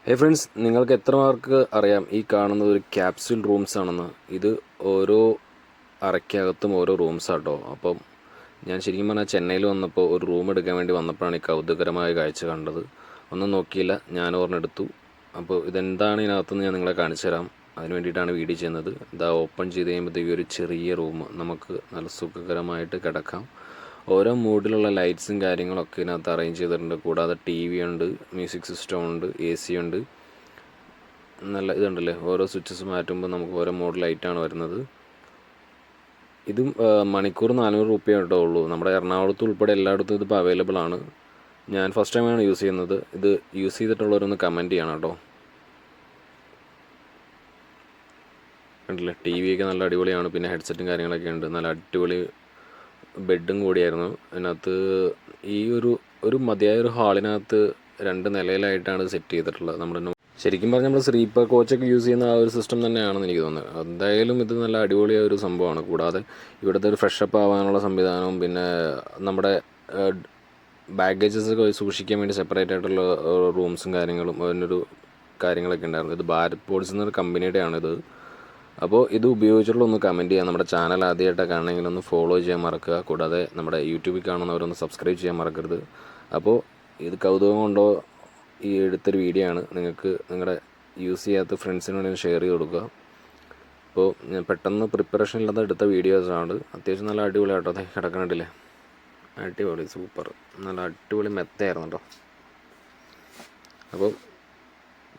ഹേ friends, നിങ്ങൾക്ക് എത്ര പേർക്ക് അറിയാം ഈ കാണുന്നത് ഒരു ക്യാപ്സ്യൂൾ റൂംസ് ആണെന്ന്? ഇത് ഓരോ അറയ്ക്കകത്തും ഓരോ റൂംസ് ആട്ടോ. അപ്പം ഞാൻ ശരിക്കും പറഞ്ഞാൽ ചെന്നൈയിൽ വന്നപ്പോൾ ഒരു റൂം എടുക്കാൻ വേണ്ടി വന്നപ്പോഴാണ് ഈ കൗതുകരമായ കാഴ്ച കണ്ടത്. ഒന്നും നോക്കിയില്ല, ഞാൻ ഒരെണ്ണെടുത്തു. അപ്പോൾ ഇതെന്താണ് ഇതിനകത്തുനിന്ന് ഞാൻ നിങ്ങളെ കാണിച്ചു തരാം. അതിന് വേണ്ടിയിട്ടാണ് വീഡിയോ ചെയ്യുന്നത്. ഇതാ ഓപ്പൺ ചെയ്ത് കഴിയുമ്പോഴത്തേക്ക് ഒരു ചെറിയ റൂം, നമുക്ക് നല്ല സുഖകരമായിട്ട് കിടക്കാം. ഓരോ മൂഡിലുള്ള ലൈറ്റ്സും കാര്യങ്ങളൊക്കെ ഇതിനകത്ത് അറേഞ്ച് ചെയ്തിട്ടുണ്ട്. കൂടാതെ TV ഉണ്ട്, മ്യൂസിക് സിസ്റ്റം ഉണ്ട്, AC ഉണ്ട്. നല്ല ഇതുണ്ടല്ലേ, ഓരോ സ്വിച്ചസ് മാറ്റുമ്പോൾ നമുക്ക് ഓരോ മോഡ് ലൈറ്റാണ് വരുന്നത്. ഇതും മണിക്കൂർ 400 രൂപയേ കേട്ടോ ഉള്ളൂ. നമ്മുടെ എറണാകുളത്ത് ഉൾപ്പെടെ എല്ലായിടത്തും ഇതിപ്പോൾ അവൈലബിൾ ആണ്. ഞാൻ ഫസ്റ്റ് ടൈമാണ് യൂസ് ചെയ്യുന്നത്. ഇത് യൂസ് ചെയ്തിട്ടുള്ളവരൊന്ന് കമൻറ്റ് ചെയ്യണം കേട്ടോ. കണ്ടില്ലേ, TV ഒക്കെ നല്ല അടിപൊളിയാണ്. പിന്നെ ഹെഡ്സെറ്റും കാര്യങ്ങളൊക്കെ ഉണ്ട്. നല്ല അടിപൊളി ബെഡും കൂടിയായിരുന്നു. അതിനകത്ത് ഈ ഒരു മതിയായൊരു ഹാളിനകത്ത് 2 നിലയിലായിട്ടാണ് സെറ്റ് ചെയ്തിട്ടുള്ളത്. നമ്മുടെ ശരിക്കും പറഞ്ഞാൽ നമ്മൾ സ്ലീപ്പർ കോച്ചൊക്കെ യൂസ് ചെയ്യുന്ന ആ ഒരു സിസ്റ്റം തന്നെയാണെന്ന് എനിക്ക് തോന്നുന്നത്. എന്തായാലും ഇത് നല്ല അടിപൊളിയായ ഒരു സംഭവമാണ്. കൂടാതെ ഇവിടുത്തെ ഒരു ഫ്രഷപ്പ് ആവാനുള്ള സംവിധാനവും പിന്നെ നമ്മുടെ ബാഗേജസ് ഒക്കെ സൂക്ഷിക്കാൻ വേണ്ടി സെപ്പറേറ്റ് ആയിട്ടുള്ള റൂംസും കാര്യങ്ങളും അതിനൊരു കാര്യങ്ങളൊക്കെ ഉണ്ടായിരുന്നു. ഇത് ഭാരത് ബോർഡ്സ് എന്നൊരു കമ്പനിയുടെയാണിത്. അപ്പോൾ ഇത് ഉപയോഗിച്ചിട്ടുള്ള ഒന്ന് കമൻറ്റ് ചെയ്യുക. നമ്മുടെ ചാനൽ ആദ്യമായിട്ടൊക്കെ ആണെങ്കിൽ ഒന്ന് ഫോളോ ചെയ്യാൻ മറക്കുക. കൂടാതെ നമ്മുടെ യൂട്യൂബിൽ കാണുന്നവരൊന്ന് സബ്സ്ക്രൈബ് ചെയ്യാൻ മറക്കരുത്. അപ്പോൾ ഇത് കൗതുകം കൊണ്ടോ ഈ എടുത്തൊരു വീഡിയോ ആണ്. നിങ്ങൾക്ക് നിങ്ങളുടെ യൂസ് ചെയ്യാത്ത ഫ്രണ്ട്സിന് വേണ്ടി ഷെയർ ചെയ്ത് കൊടുക്കുക. അപ്പോൾ ഞാൻ പെട്ടെന്ന് പ്രിപ്പറേഷൻ ഇല്ലാതെ എടുത്ത വീഡിയോസാണ്. അത്യാവശ്യം നല്ല അടിപൊളിയാട്ടോ. അതെ, കിടക്കണില്ലേ, അടിപൊളി സൂപ്പർ, നല്ല അടിപൊളി മെത്തയായിരുന്നു കേട്ടോ. അപ്പോൾ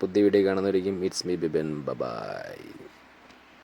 പുതിയ വീഡിയോ കാണുന്നവരിക്കും ഇറ്റ്സ് മീ ബിബിൻ, ബൈ.